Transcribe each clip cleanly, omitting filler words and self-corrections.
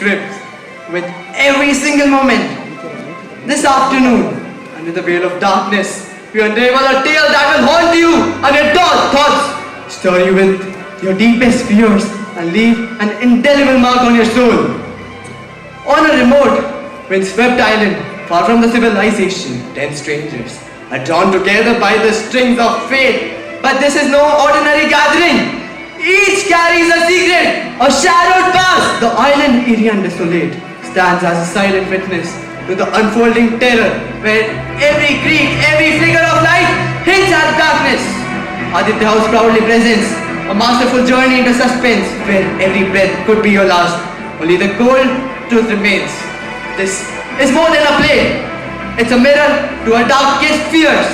script with every single moment. This afternoon, under the veil of darkness, we unravel a tale that will haunt you and your dark thoughts, stir you with your deepest fears, and leave an indelible mark on your soul. On a remote, windswept island, far from the civilization, 10 strangers are drawn together by the strings of fate. But this is no ordinary gathering. Each carries a secret, a shadowed past. The island, eerie and desolate, stands as a silent witness to the unfolding terror, where every creak, every flicker of light hints at darkness. Aditya House proudly presents a masterful journey into suspense, where every breath could be your last. Only the cold truth remains. This is more than a play. It's a mirror to our darkest fears.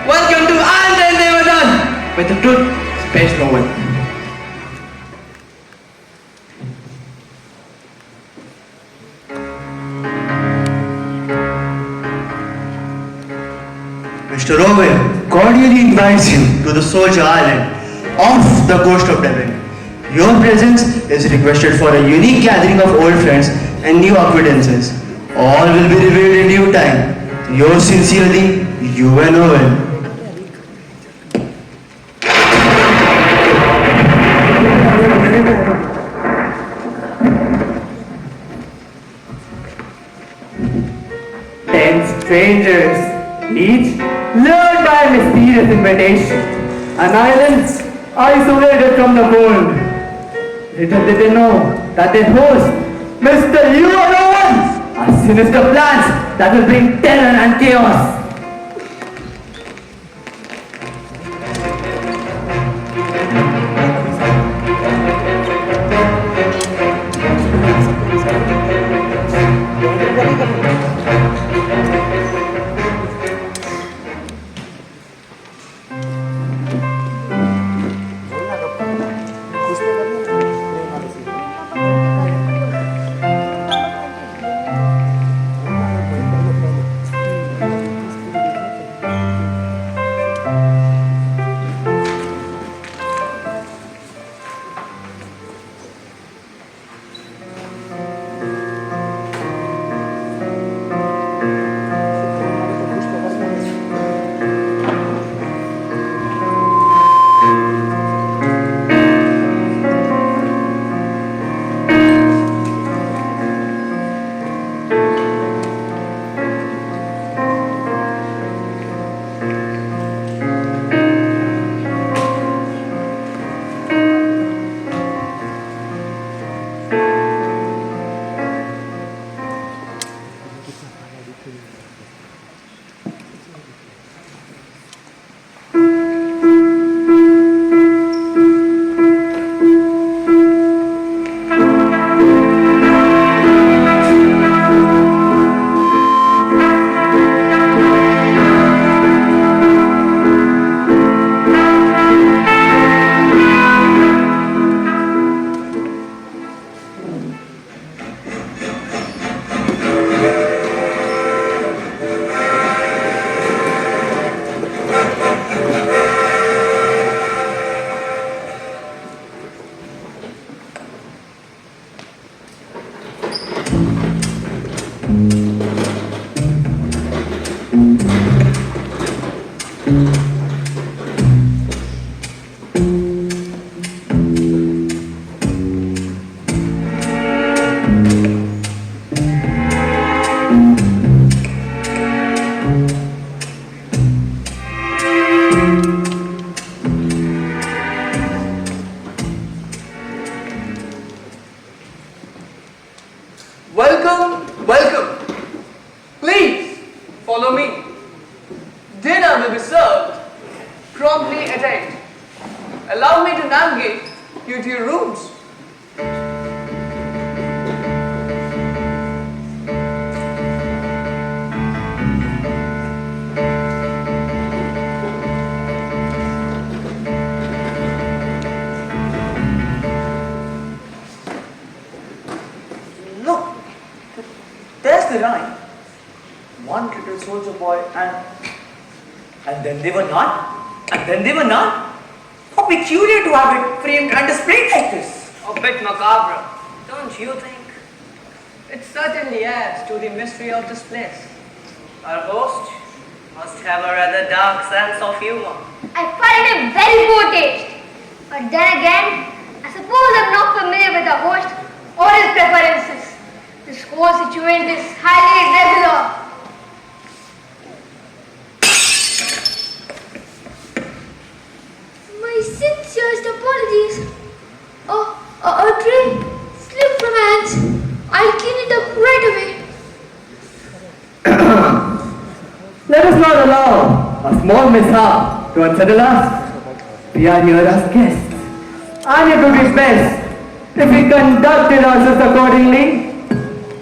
Welcome to And Then They Were Done, where the truth spares no one. Mr. Owen cordially invites you to the Soldier Island off the coast of Devon. Your presence is requested for a unique gathering of old friends and new acquaintances. All will be revealed in due time. Yours sincerely, you and Owen. Ten strangers, each lured by a mysterious invitation. An island isolated from the world. Little did they know that their host, Mr. You Alone, are sinister plans that will bring terror and chaos. Welcome, welcome. Please follow me. Dinner will be served. Promptly attend. Allow me to navigate you to your rooms. Look, there's the rhyme. One little soldier boy and then they were not, and then they were not. How peculiar to have it framed and displayed like this. A bit macabre, don't you think? It certainly adds to the mystery of this place. Our host must have a rather dark sense of humor. I find it a very poor taste. But then again, I suppose I'm not familiar with the host or his preferences. This whole situation is highly irregular. My sincerest apologies. A tray slipped from my hands. I'll clean it up right away. Let us not allow a small mishap to unsettle us. We are here as guests, and it would be best if we conducted ourselves accordingly.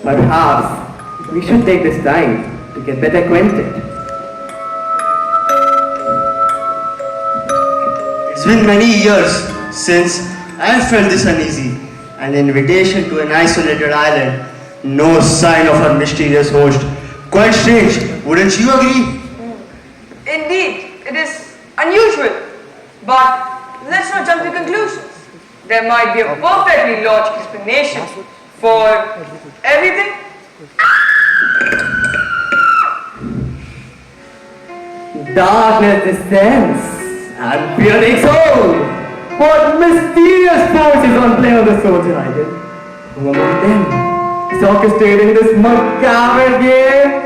Perhaps we should take this time to get better acquainted. It's been many years since I felt this uneasy. An invitation to an isolated island. No sign of our mysterious host. Quite strange, wouldn't you agree? Indeed, it is unusual. But let's not jump to conclusions. There might be a perfectly logical explanation for everything. Darkness descends, and fear takes hold. What mysterious forces on play on the soldier island? Who among them is orchestrating this macabre game?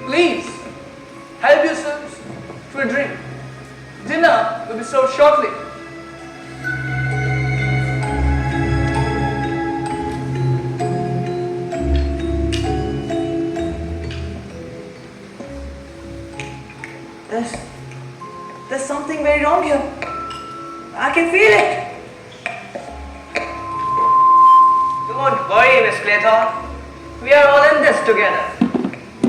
Please, help yourselves to a drink. Dinner will be served shortly. There's something very wrong here. I can feel it. Don't worry, Miss Clayton. We are all in this together.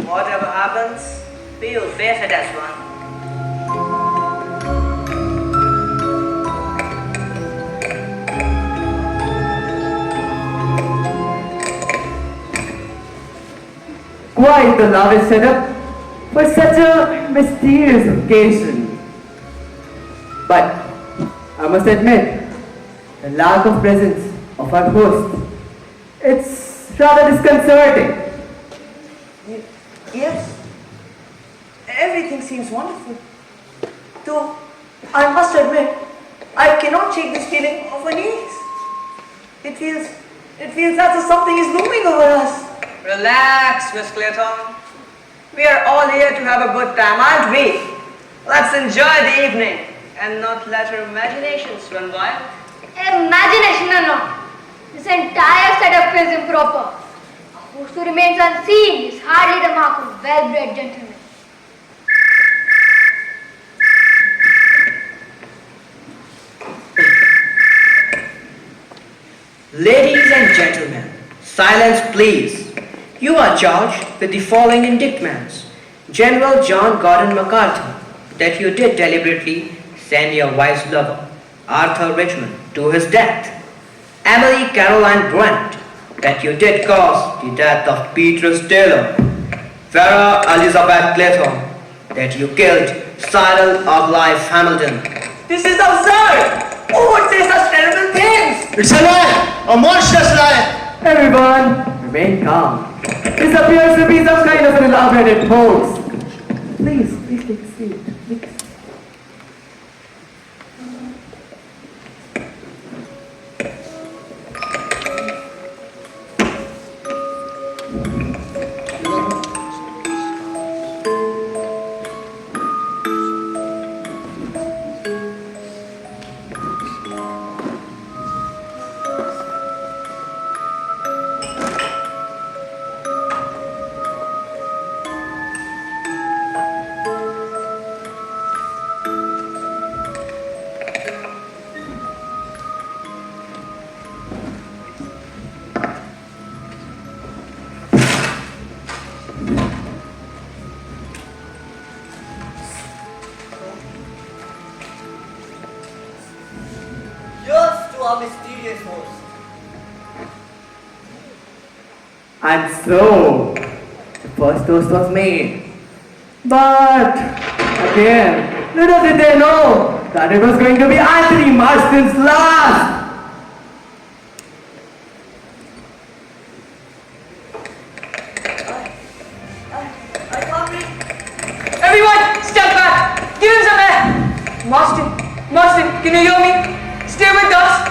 Whatever happens, we will face it as one. Quite the lavish setup for such a mysterious occasion. But I must admit, the lack of presence of our host, it's rather disconcerting. Yes, everything seems wonderful. Though, I must admit, I cannot shake this feeling of unease. It feels as if something is looming over us. Relax, Miss Clayton. We are all here to have a good time, aren't we? Let's enjoy the evening and not let our imaginations run wild. Imagination or not, this entire setup is improper. A host who remains unseen is hardly the mark of well-bred gentlemen. Ladies and gentlemen, silence please. You are charged with the following indictments. General John Gordon MacArthur, that you did deliberately send your wife's lover, Arthur Richmond, to his death. Emily Caroline Brent, that you did cause the death of Beatrice Taylor. Farah Elizabeth Clayton, that you killed Cyril of Life Hamilton. This is absurd! Who would say such terrible things? It's a lie! A monstrous lie! Everyone, remain calm. This appears to be some kind of an elaborate hoax. Please take a seat. Please. A mysterious host. And so, the first toast was made. But, again, little did they know that it was going to be Anthony Marston's last. I can't read. Everyone, step back. Give him some air. Marston, can you hear me? Stay with us.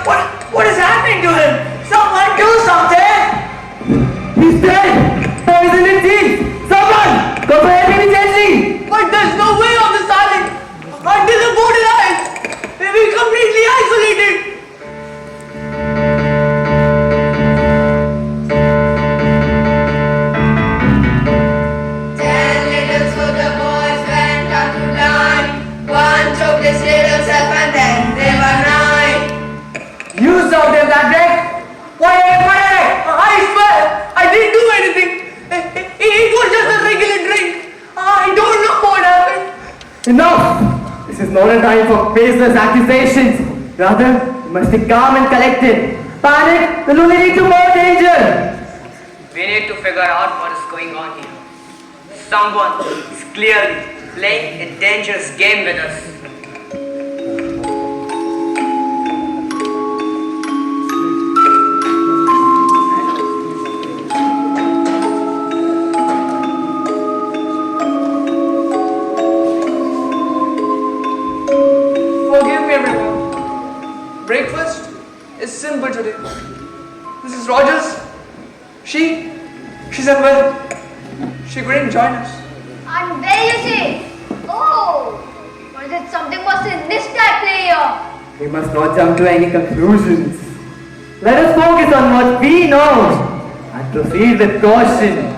What is happening to him? Someone do something! He's dead! Poison in teeth! Someone! Go for help immediately! But there's no way of this island until the boat arrives. We'll be completely isolated. You saw them that day? What? I swear, I didn't do anything. It was just a regular drink. I don't know what happened. Enough! This is not a time for baseless accusations. Rather, you must be calm and collected. Panic will only lead to more danger. We need to figure out what is going on here. Someone is clearly playing a dangerous game with us. Forgive me, everyone. Breakfast is simple today. Mrs. Rogers, she's unwell. She couldn't join us. And where you say? Oh, or is it something more sinister at play here? We must not jump to any conclusions. Let us focus on what we know and proceed with caution.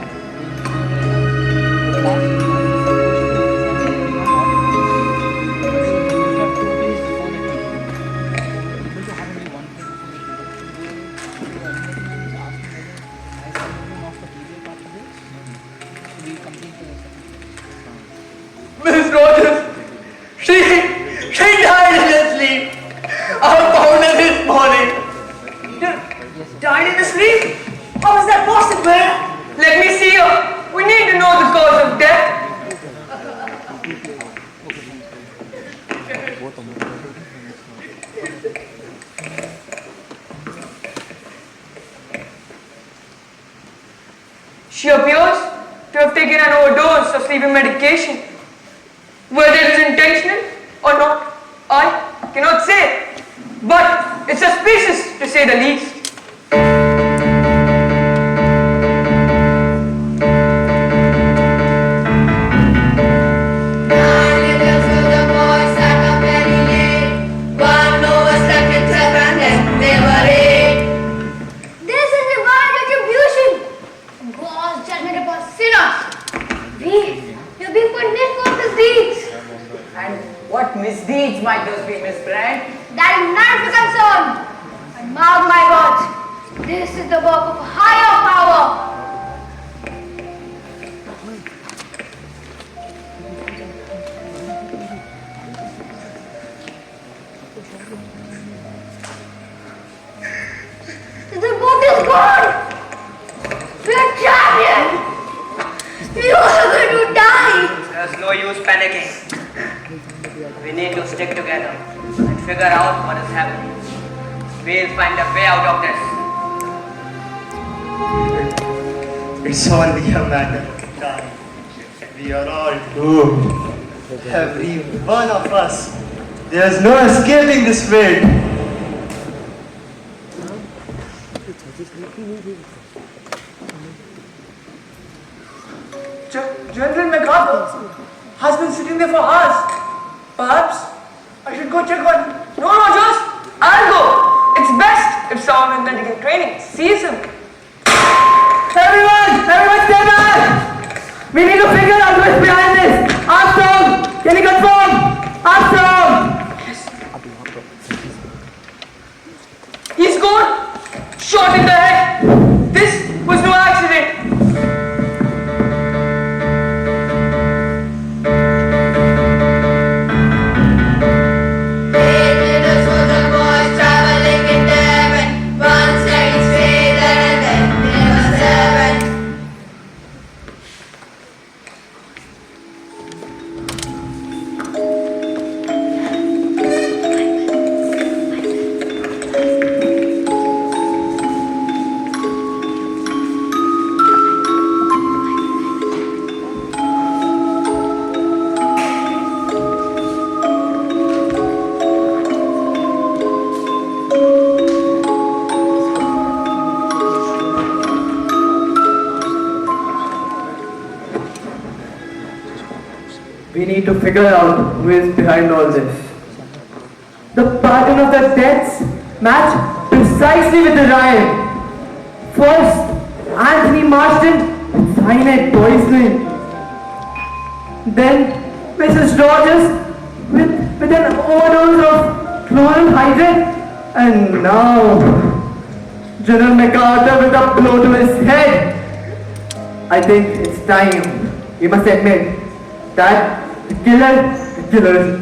Mrs. Rogers, she died in her sleep. I found her this morning. Died in his sleep? How is that possible? Let me see her. We need to know the cause of death. She appears to have taken an overdose of sleeping medication. Whether it is intentional or not, I cannot say. But it's suspicious to say the least. This is divine retribution. God's judgment upon sinners. You're being punished for misdeeds. And what misdeeds might those be, Miss Brand? That is none of your concern. And mark my words, this is the work of a higher power. The boat is gone. We are trapped here. We are going to die. There's no use panicking. We need to stick together and figure out what is happening. We'll find a way out of this. It's only a matter of time. We are all doomed. Every one of us. There's no escaping this fate. General MacArthur has been sitting there for hours. Perhaps I should go check on. No, Rogers, I'll go. It's best if someone with medical training sees him. Everyone stay back! We need to figure out what's behind this. Armstrong, can you confirm? Armstrong! He's gone. Shot in the head. This was no accident. We need to figure out who is behind all this. The pattern of the deaths match precisely with the riot. First, Anthony Marston with cyanide poisoning. Then, Mrs. Rogers with an overdose of chloral hydrate. And now, General MacArthur with a blow to his head. I think it's time. We must admit that the killer is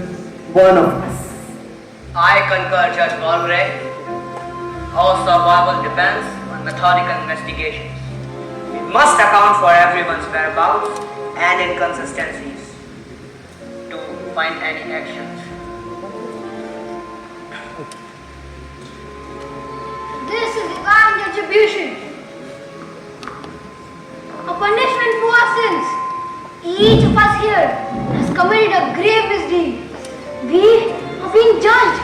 one of us. I concur, Judge Mulgrew. Our survival depends on methodical investigations. We must account for everyone's whereabouts and inconsistencies to find any actions. This is divine retribution. A punishment for our sins. Each of us here has committed a grave misdeed. We are being judged,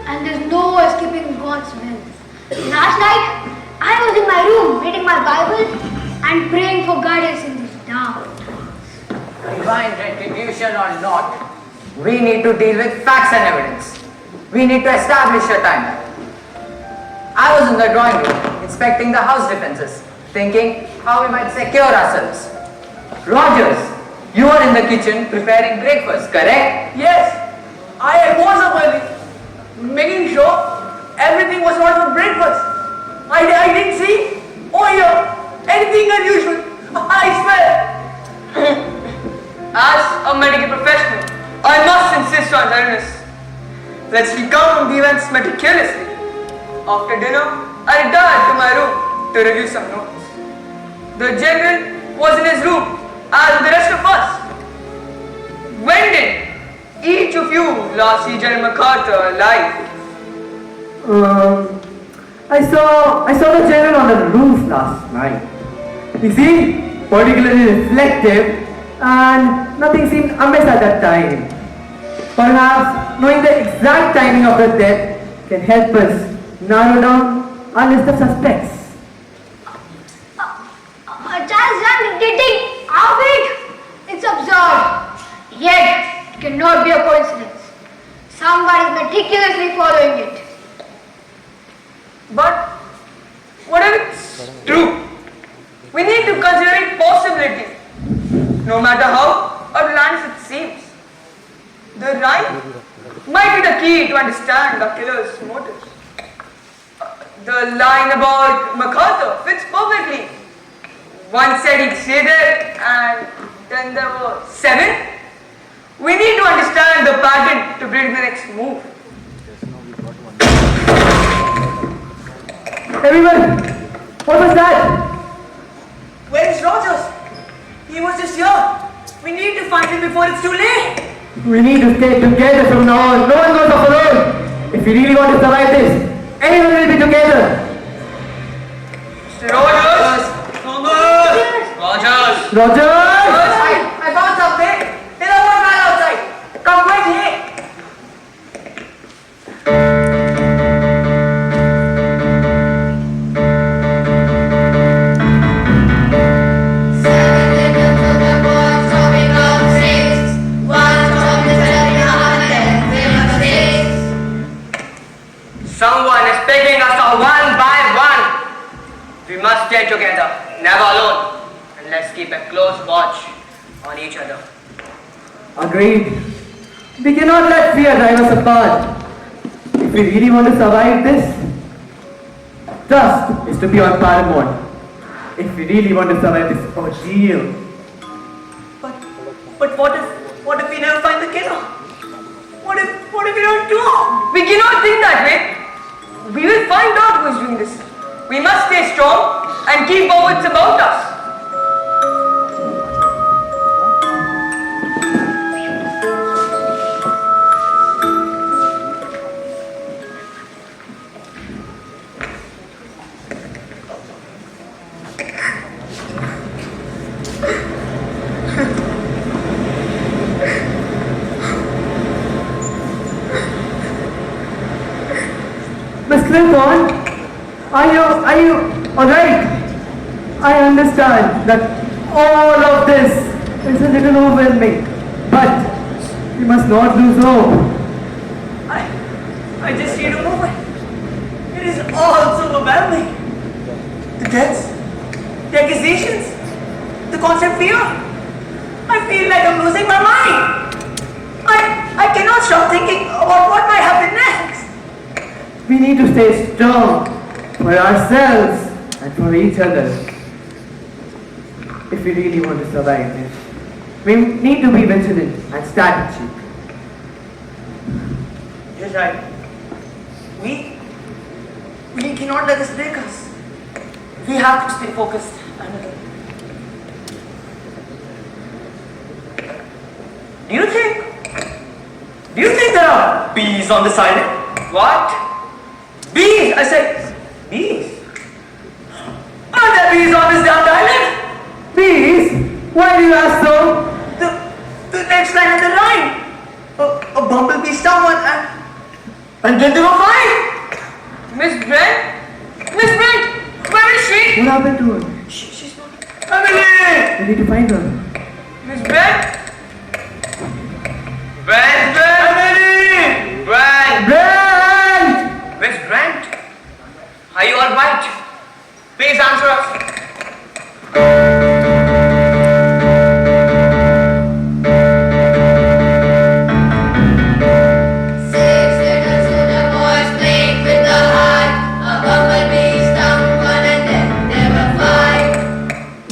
and there's no escaping God's will. Last night, I was in my room reading my Bible and praying for guidance in this dark times. Divine retribution or not, we need to deal with facts and evidence. We need to establish a timeline. I was in the drawing room inspecting the house defenses, thinking how we might secure ourselves. Rogers, you are in the kitchen preparing breakfast, correct? Yes, I was up early, making sure everything was not for breakfast. I didn't see or hear anything unusual. I swear. As a medical professional, I must insist on thoroughness. Let's recount the events meticulously. After dinner, I retired to my room to review some notes. The general was in his room, as the rest of us. When did each of you last see General MacArthur alive? I saw the general on the roof last night. You see, particularly reflective, and nothing seemed amiss at that time. Perhaps knowing the exact timing of the death can help us narrow down our list of suspects. A child's hand dictating our fate. It's absurd. Yet, it cannot be a coincidence. Somebody is meticulously following it. But what if it's true? We need to consider a possibility. No matter how outlandish it seems, the rhyme might be the key to understand the killer's motives. The line about MacArthur fits perfectly. One said he'd stay there, and then there were 7. We need to understand the pattern to predict the next move. Everyone, what was that? Where is Rogers? He was just here. We need to find him before it's too late. We need to stay together from now on. No one goes off alone. If we really want to survive this, everyone will be together. Mr. Rogers! Cheers. I found something. There's a old man outside. Come quickly. Someone is picking us up one by one. We must stay together, never alone. And let's keep a close watch on each other. Agreed. We cannot let fear drive us apart. If we really want to survive this, trust is to be our paramount. If we really want to survive this ordeal. But what if we never find the killer? What if we don't do? We cannot think that way. We will find out who is doing this. We must stay strong and keep our wits about us. Miss Clinton, are you alright? I understand that all of this is a little overwhelming, but we must not lose hope. I just need a moment. It is all so overwhelming. The deaths, the accusations, the constant fear. I feel like I'm losing my mind. I cannot stop thinking about what might happen next. We need to stay strong for ourselves and for each other. If we really want to survive this, we need to be vigilant and strategic. You're right. We cannot let this break us. We have to stay focused and alert. Do you think there are bees on this island? What? Bees! I said bees. Are there bees on this damn island? Bees? Why do you ask so? The next line of the line. A bumblebee stung one and then they were fine. Miss Brent? Miss Brent, where is she? What happened to her? She's not. Emily! We need to find her. Miss Brent? Brent! Emily! Brent! Brent! Miss Brent? Are you alright? Please answer us.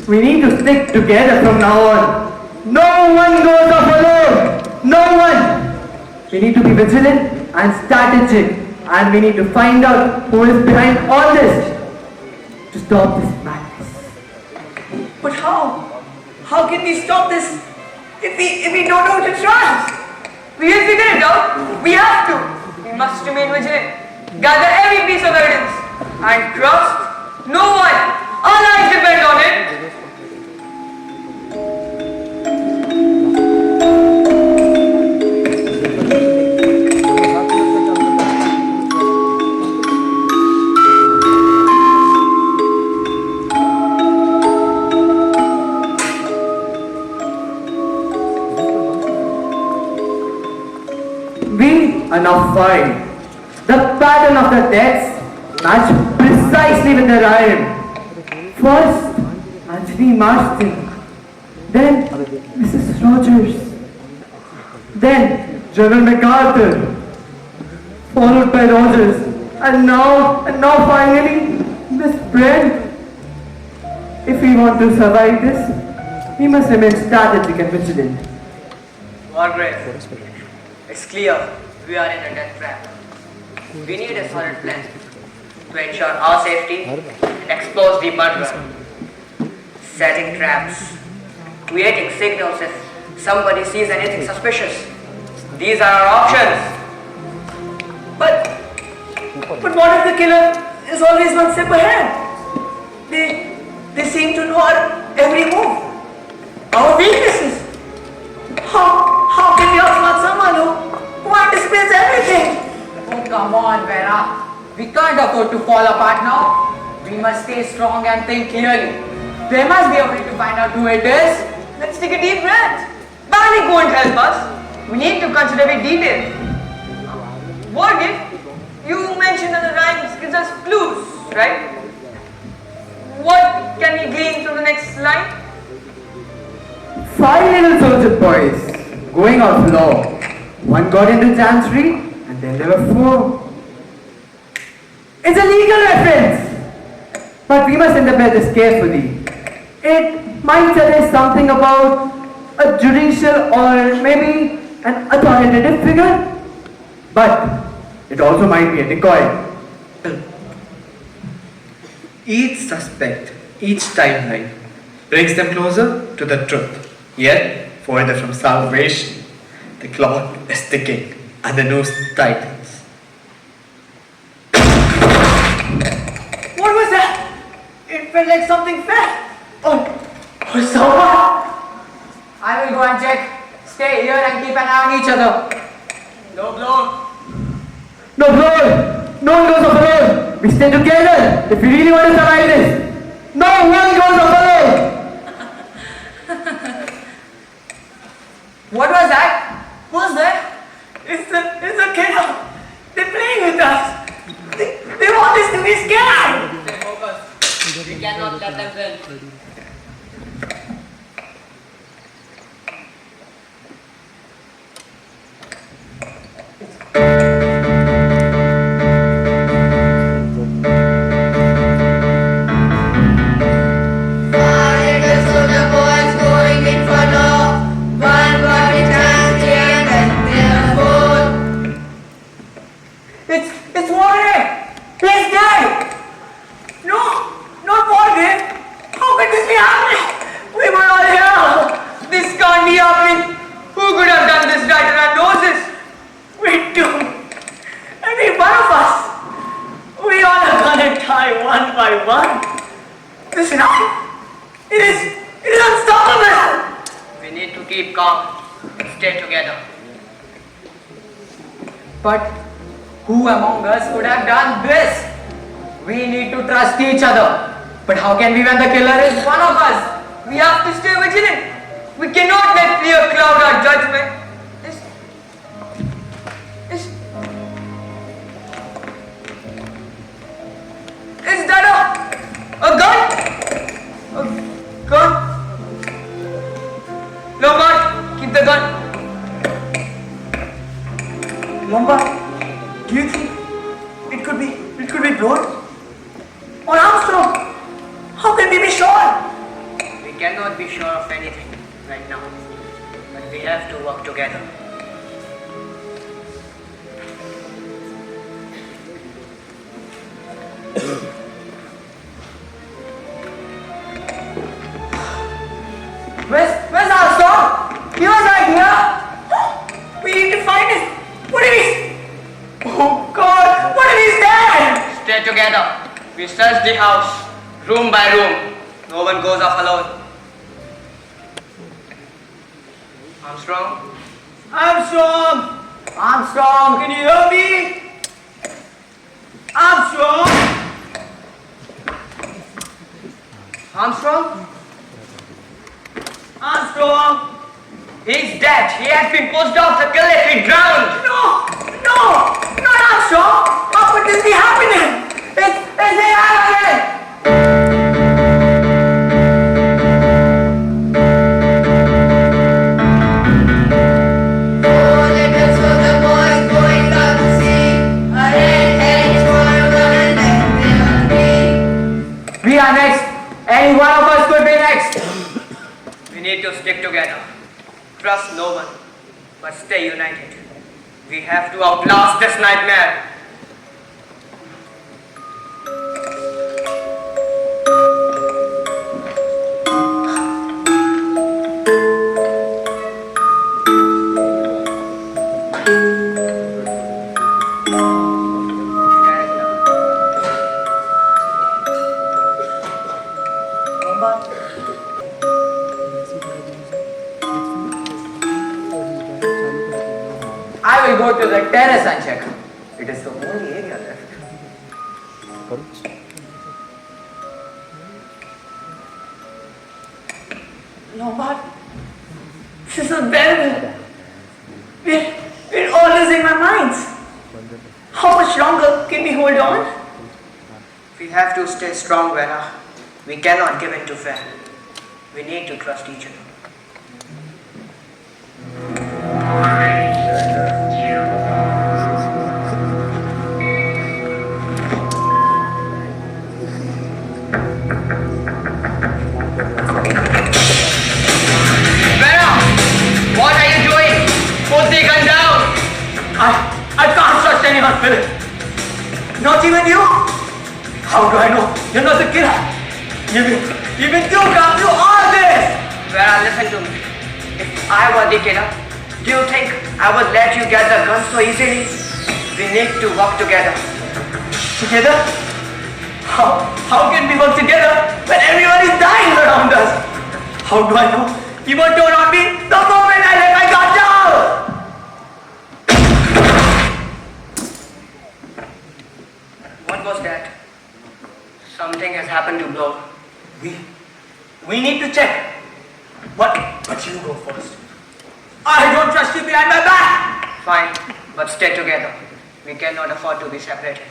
We need to stick together from now on. No one goes off alone. No one. We need to be vigilant and strategic. And we need to find out who is behind all this to stop this madness. But how? How can we stop this if we don't know who to trust? We will figure it out. We have to. We must remain vigilant. Gather every piece of evidence. And trust no one. Our lives depend on it. We are now fine. The pattern of the deaths match precisely with the rhyme. First, Anthony Marston, then Mrs. Rogers, then General MacArthur, followed by Rogers, and now finally Miss Brent. If we want to survive this, we must remain strategic and vigilant. Margaret, it's clear we are in a death trap. We need a solid plan to ensure our safety and expose the murderer. Setting traps, creating signals if somebody sees anything suspicious. These are our options. But what if the killer is always one step ahead? They seem to know our every move. our weaknesses. How can we outsmart someone who anticipates everything? Oh, come on, Vera. We can't afford to fall apart now. We must stay strong and think clearly. There must be a way to find out who it is. Let's take a deep breath. Panic won't help us. We need to consider it detailed. What if you mentioned that the rhymes gives us clues, right? What can we glean from the next line? 5 little soldier boys going out law. One got into chancery and then there were 4. It's a legal reference, but we must interpret this carefully. It might suggest something about a judicial or maybe an authoritative figure, but it also might be a decoy. Each suspect, each timeline brings them closer to the truth, yet further from salvation. The clock is ticking and the news tightens. What was that? It felt like something fell. Or someone. I will go and check. Stay here and keep an eye on each other. No blow! No one goes off alone! We stay together if we really want to survive this! No one goes off alone! What was that? Who's that? It's the killer. They're playing with us. They want us to be scared. Stay focused. We cannot let them win. It's Warren. He's dead. No, not Warren. How could this be happening? We were all here. This can't be happening. Who could have done this right on our noses? We do. Every one of us. We all are gonna die one by one. This night, it is unstoppable. We need to keep calm, stay together. But who among us could have done this? We need to trust each other. But how can we when the killer is one of us? We have to stay vigilant. We cannot let fear cloud our judgment. Is that a gun? A gun? Lombard, keep the gun. Lombard, do you think it could be Broad? Or Armstrong? How can we be sure? We cannot be sure of anything right now, but we have to work together. Where's Armstrong? He was right here. We need to find him. What if he's... Oh God, what if he's dead? Stay together. We search the house, room by room. No one goes off alone. Armstrong? Armstrong! Armstrong! Can you hear me? Armstrong! Armstrong? Armstrong! He's dead. He has been pushed off the cliff. He drowned. No! Not Armstrong! How could this be happening? It's the Agatha! We are next. Any one of us could be next. We need to stick together. Trust no one, but stay united. We have to outlast this nightmare. will go to the terrace and check. It is the only area left. Lombard, this is unbearable. We're all losing our minds. How much longer can we hold on? We have to stay strong, Vera. We cannot give in to fear. We need to trust each other. Vera, what are you doing? Put the gun down. I can't trust anyone, Philip. Not even you. How do I know you're not the killer? You've been too calm through all this. Vera, listen to me. If I were the killer, do you think I would let you get the gun so easily? We need to work together. Together? How can we work together when everyone is dying around us? How do I know you won't turn on me the moment I let my guard down? What was that? Something has happened to Blow. We need to check. But you go first. I don't trust you behind my back. Fine, but stay together. We cannot afford to be separated.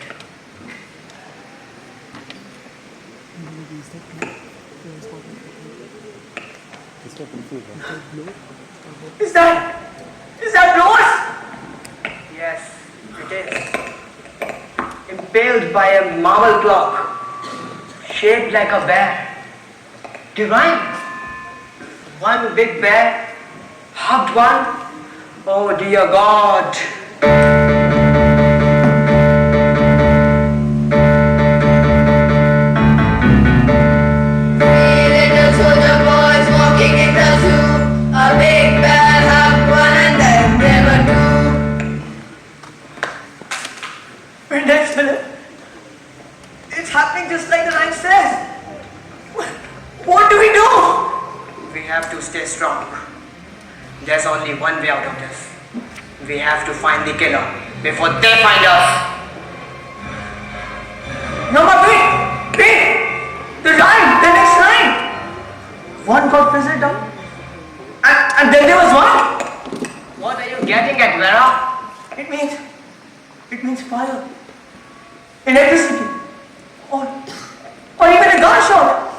Is that Blows? Yes, it is. Impaled by a marble clock, shaped like a bear. Divine. One big bear hugged one. Oh dear God. Three little soldier boys walking in the zoo. A big bear hugged one and then there were two. We're next, Philip. It's happening just like the line says. What do we do? We have to stay strong. There's only one way out of this. We have to find the killer before they find us. No, but wait! The next line! One got fizzled down. And then there was one. What are you getting at, Vera? It means fire. Electricity. Or even a gunshot.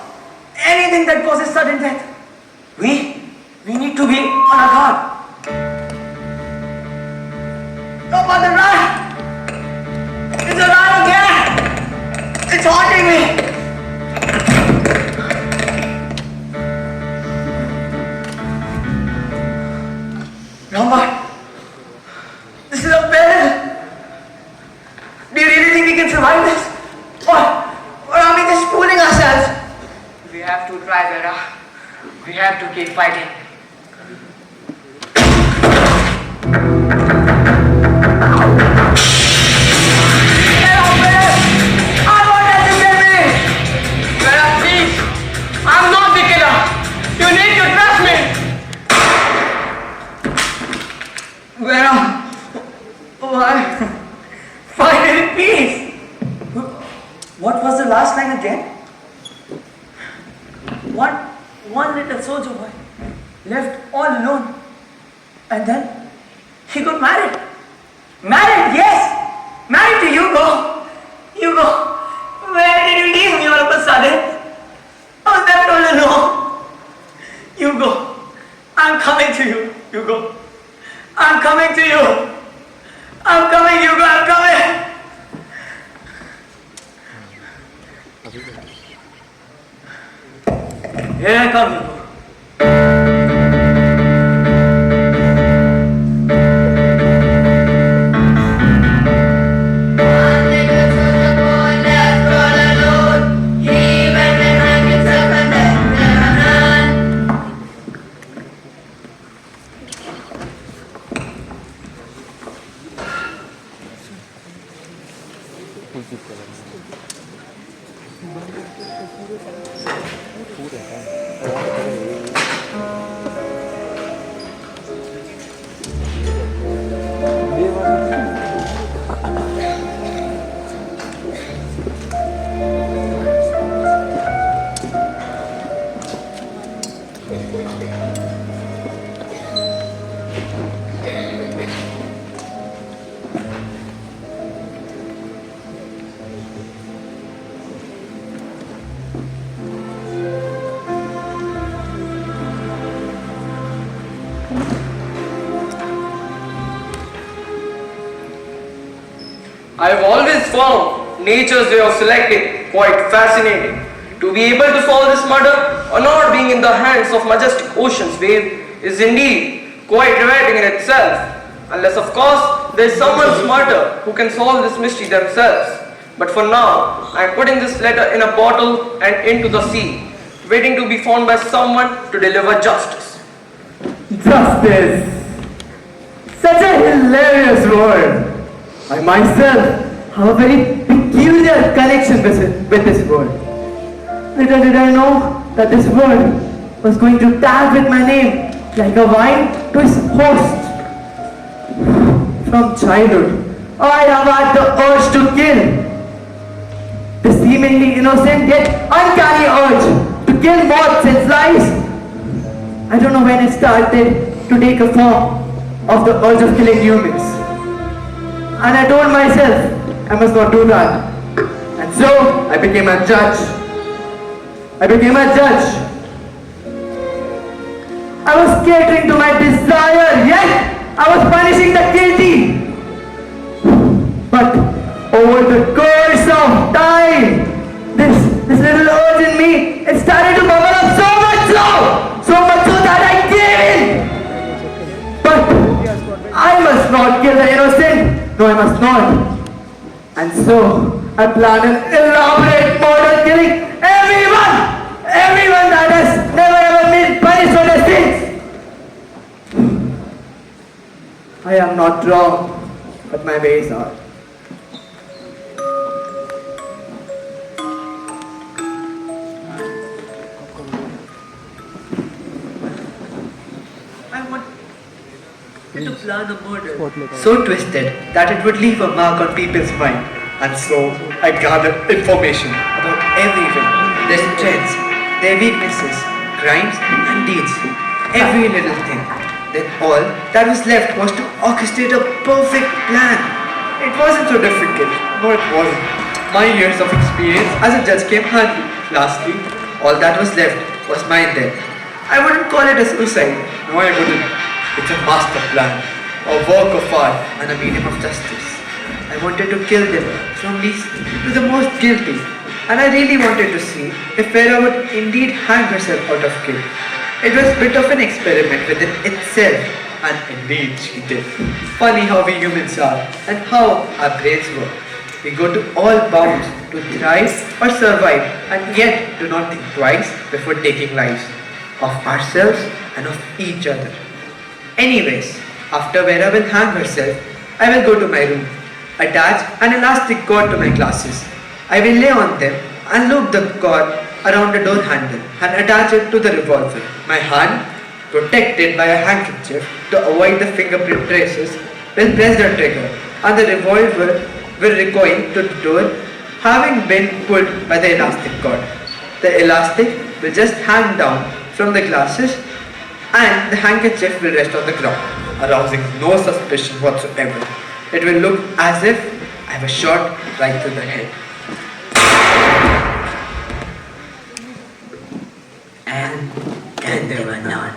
Anything that causes sudden death. We need to be on our guard. No, but the run! It's a run again! It's haunting me! Lombard, this is unbearable. Do you really think we can survive this? Or are we just fooling ourselves? We have to try, Vera. We have to keep fighting. Vera, please! I'm not the killer! You need to trust me! Vera, finally peace. What was the last line again? One little soldier boy left all alone, and then he got married. Married, yes, married to Hugo. Hugo, where did you leave me all of a sudden? I was left all alone. Hugo, I'm coming to you, Hugo. I'm coming to you. I'm coming, Hugo, I'm coming. Here I come, Hugo. One little soldier boy left all alone. He went and hung himself and then there were none. I have always found nature's way of selecting quite fascinating. To be able to solve this murder or not being in the hands of majestic ocean's wave is indeed quite riveting in itself. Unless of course there is someone smarter who can solve this mystery themselves. But for now, I am putting this letter in a bottle and into the sea, waiting to be found by someone to deliver justice. Justice! Such a hilarious word! I myself have a very peculiar connection with this word. Little did I know that this word was going to tag with my name like a wine to its host. From childhood, I have had the urge to kill. The seemingly innocent yet uncanny urge to kill more since lies. I don't know when it started to take a form of the urge of killing humans. And I told myself I must not do that. And so I became a judge. I was catering to my desire, yet I was punishing the guilty. But over the course of time, this little urge in me, it started to bubble up so much so that I gave in. But I must not kill the innocent. No, I must not. And so I planned an elaborate murder killing everyone that has never ever been punished for their sins. I am not wrong, but my ways are. I wanted to plan a murder so twisted that it would leave a mark on people's mind. And so I gathered information About everyone, their strengths, their weaknesses, crimes and deeds, every little thing. Then all that was left was to orchestrate a perfect plan. It wasn't so difficult. No, it wasn't. My years of experience as a judge came handy. Lastly, All that was left was mine then. I wouldn't call it a suicide. no, I wouldn't. It's a master plan, a work of art. And a medium of justice. I wanted to kill them from least to the most guilty. And I really wanted to see if Vera would indeed hang herself out of guilt. It was a bit of an experiment within itself. And indeed, she did. Funny how we humans are And how our brains work. We go to all bounds to thrive or survive and yet do not think twice before taking lives of ourselves and of each other. Anyways, after Vera will hang herself, I will go to my room, attach an elastic cord to my glasses. I will lay on them and loop the cord around the door handle and attach it to the revolver. My hand, protected by a handkerchief to avoid the fingerprint traces, will press the trigger and the revolver will recoil to the door having been pulled by the elastic cord. The elastic will just hang down from the glasses and the handkerchief will rest on the ground, arousing no suspicion whatsoever. It will look as if I was shot right to the head. And then there were none.